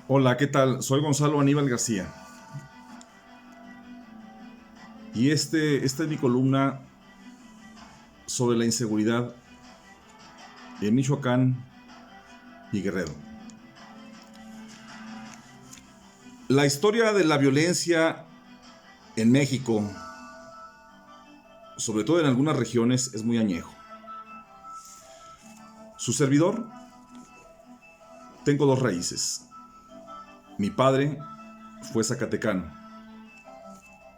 Hola, ¿qué tal? Soy Gonzalo Aníbal García y esta es mi columna sobre la inseguridad en Michoacán y Guerrero. La historia de la violencia en México, sobre todo en algunas regiones, es muy añejo. Su servidor, tengo dos raíces. Mi padre fue zacatecano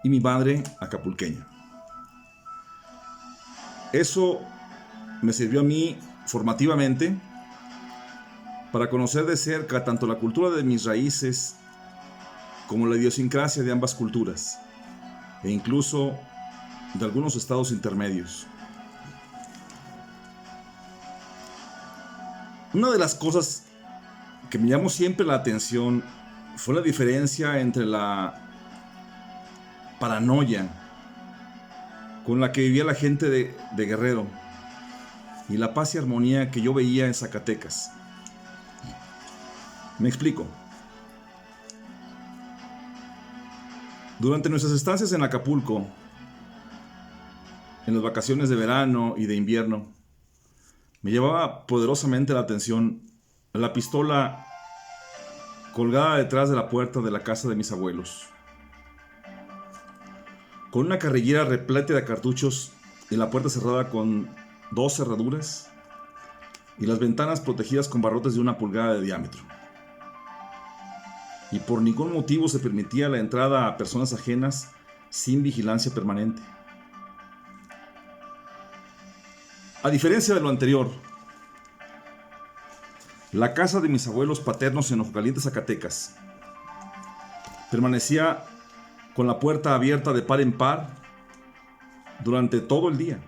y mi madre acapulqueña. Eso me sirvió a mí formativamente para conocer de cerca tanto la cultura de mis raíces como la idiosincrasia de ambas culturas e incluso de algunos estados intermedios. Una de las cosas que me llamó siempre la atención fue la diferencia entre la paranoia con la que vivía la gente de Guerrero y la paz y armonía que yo veía en Zacatecas. Me explico. Durante nuestras estancias en Acapulco, en las vacaciones de verano y de invierno, me llamaba poderosamente la atención la pistola colgada detrás de la puerta de la casa de mis abuelos, con una carrillera repleta de cartuchos y la puerta cerrada con dos cerraduras y las ventanas protegidas con barrotes de 1 pulgada de diámetro. Y por ningún motivo se permitía la entrada a personas ajenas sin vigilancia permanente. A diferencia de lo anterior, la casa de mis abuelos paternos en Ojocaliente, Zacatecas, permanecía con la puerta abierta de par en par durante todo el día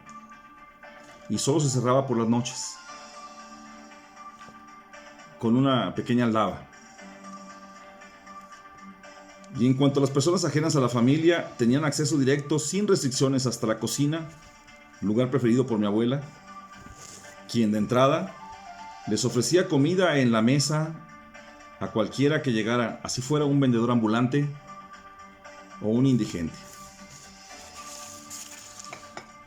y solo se cerraba por las noches, con una pequeña aldaba. Y en cuanto a las personas ajenas a la familia, tenían acceso directo sin restricciones hasta la cocina, lugar preferido por mi abuela, quien de entrada les ofrecía comida en la mesa a cualquiera que llegara, así fuera un vendedor ambulante o un indigente.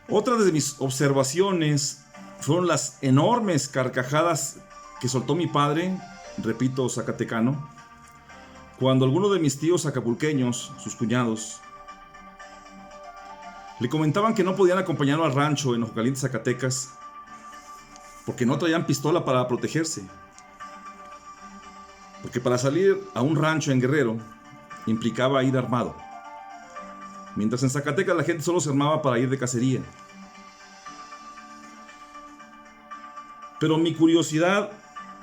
Otra de mis observaciones fueron las enormes carcajadas que soltó mi padre, repito, zacatecano, cuando alguno de mis tíos acapulqueños, sus cuñados, le comentaban que no podían acompañarlo al rancho en Ojocaliente, Zacatecas, porque no traían pistola para protegerse. Porque para salir a un rancho en Guerrero implicaba ir armado, mientras en Zacatecas la gente solo se armaba para ir de cacería. Pero mi curiosidad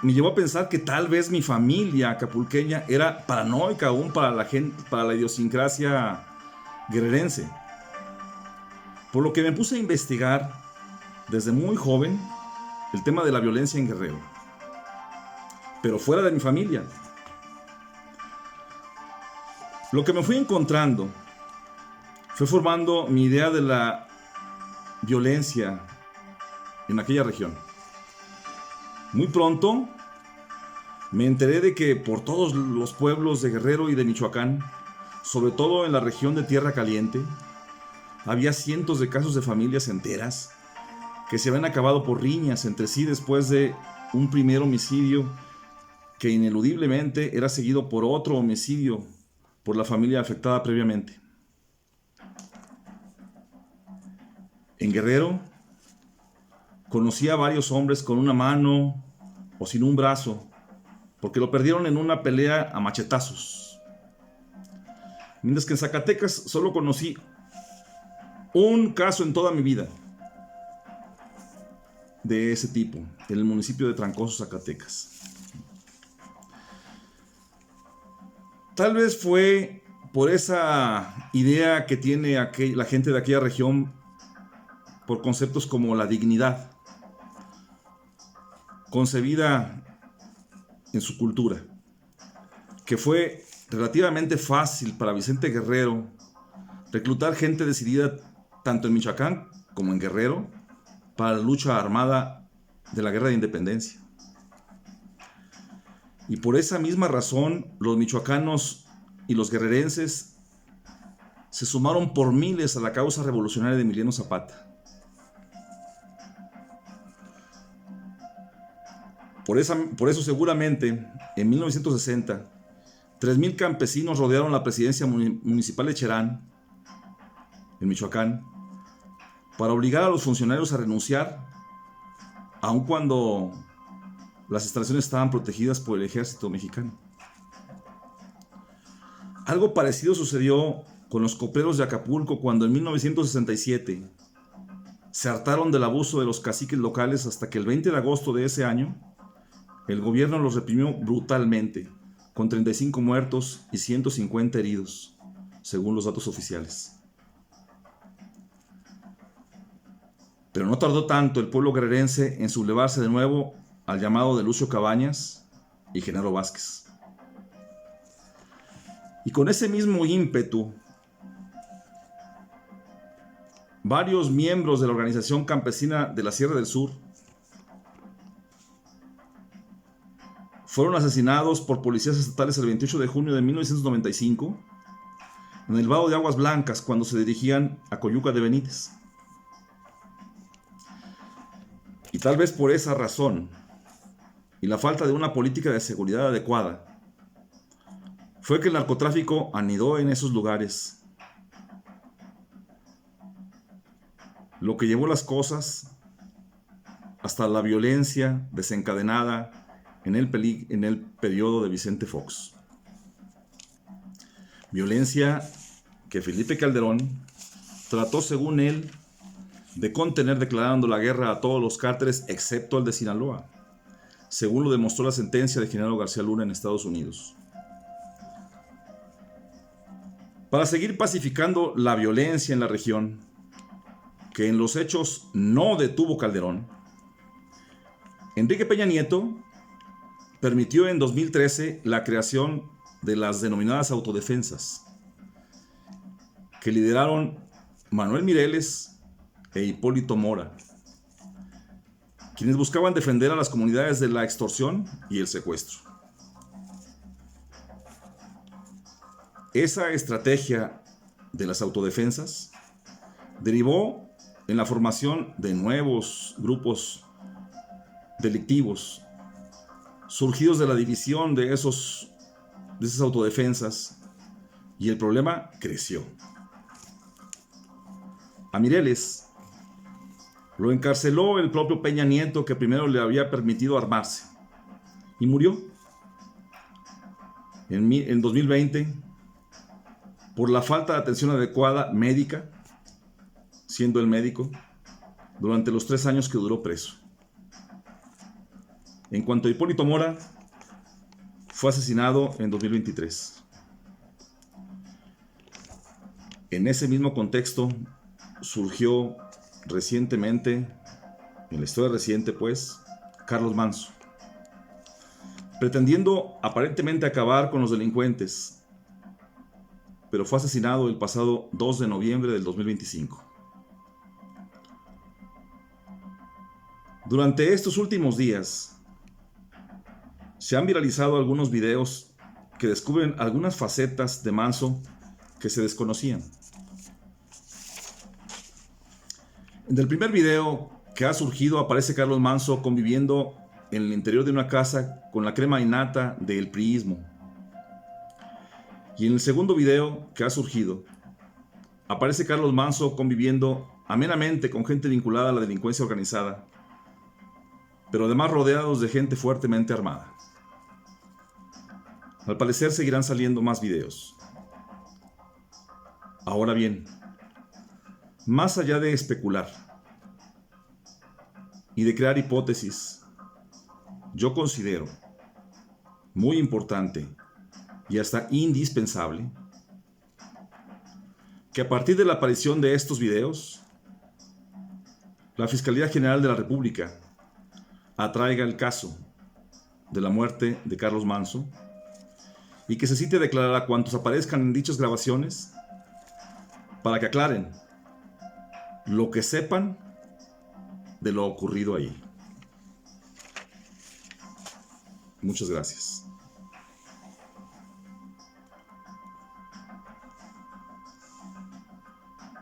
me llevó a pensar que tal vez mi familia acapulqueña era paranoica aún para la gente, para la idiosincrasia guerrerense. Por lo que me puse a investigar desde muy joven el tema de la violencia en Guerrero, pero fuera de mi familia. Lo que me fui encontrando fue formando mi idea de la violencia en aquella región. Muy pronto me enteré de que por todos los pueblos de Guerrero y de Michoacán, sobre todo en la región de Tierra Caliente, había cientos de casos de familias enteras que se habían acabado por riñas entre sí después de un primer homicidio que ineludiblemente era seguido por otro homicidio por la familia afectada previamente. En Guerrero conocí a varios hombres con una mano o sin un brazo, porque lo perdieron en una pelea a machetazos. Mientras que en Zacatecas solo conocí un caso en toda mi vida de ese tipo, en el municipio de Trancoso, Zacatecas. Tal vez fue por esa idea que tiene la gente de aquella región por conceptos como la dignidad, concebida en su cultura, que fue relativamente fácil para Vicente Guerrero reclutar gente decidida tanto en Michoacán como en Guerrero para la lucha armada de la guerra de independencia. Y por esa misma razón, los michoacanos y los guerrerenses se sumaron por miles a la causa revolucionaria de Emiliano Zapata. Por eso seguramente, en 1960, 3,000 campesinos rodearon la presidencia municipal de Cherán, en Michoacán, para obligar a los funcionarios a renunciar, aun cuando las instalaciones estaban protegidas por el ejército mexicano. Algo parecido sucedió con los coperos de Acapulco cuando en 1967 se hartaron del abuso de los caciques locales hasta que el 20 de agosto de ese año el gobierno los reprimió brutalmente, con 35 muertos y 150 heridos, según los datos oficiales. Pero no tardó tanto el pueblo guerrerense en sublevarse de nuevo al llamado de Lucio Cabañas y Genaro Vázquez. Y con ese mismo ímpetu, varios miembros de la organización campesina de la Sierra del Sur fueron asesinados por policías estatales el 28 de junio de 1995 en el vado de Aguas Blancas cuando se dirigían a Coyuca de Benítez. Y tal vez por esa razón y la falta de una política de seguridad adecuada fue que el narcotráfico anidó en esos lugares, lo que llevó las cosas hasta la violencia desencadenada en el periodo de Vicente Fox. Violencia que Felipe Calderón trató, según él, de contener declarando la guerra a todos los cárteles excepto al de Sinaloa, según lo demostró la sentencia de Genaro García Luna en Estados Unidos. Para seguir pacificando la violencia en la región, que en los hechos no detuvo Calderón, Enrique Peña Nieto permitió en 2013 la creación de las denominadas autodefensas, que lideraron Manuel Mireles e Hipólito Mora, quienes buscaban defender a las comunidades de la extorsión y el secuestro. Esa estrategia de las autodefensas derivó en la formación de nuevos grupos delictivos surgidos de la división de esas autodefensas, y el problema creció. A Mireles lo encarceló el propio Peña Nieto, que primero le había permitido armarse, y murió en 2020 por la falta de atención adecuada médica, siendo el médico, durante los 3 años que duró preso. En cuanto a Hipólito Mora, fue asesinado en 2023. En ese mismo contexto surgió recientemente, en la historia reciente pues, Carlos Manzo, pretendiendo aparentemente acabar con los delincuentes, pero fue asesinado el pasado 2 de noviembre del 2025. Durante estos últimos días, se han viralizado algunos videos que descubren algunas facetas de Manzo que se desconocían. En el primer video que ha surgido aparece Carlos Manzo conviviendo en el interior de una casa con la crema innata del priismo. Y en el segundo video que ha surgido aparece Carlos Manzo conviviendo amenamente con gente vinculada a la delincuencia organizada, pero además rodeados de gente fuertemente armada. Al parecer seguirán saliendo más videos. Ahora bien, más allá de especular y de crear hipótesis, yo considero muy importante y hasta indispensable que a partir de la aparición de estos videos, la Fiscalía General de la República atraiga el caso de la muerte de Carlos Manzo y que se cite a declarar a cuantos aparezcan en dichas grabaciones para que aclaren lo que sepan de lo ocurrido ahí. Muchas gracias.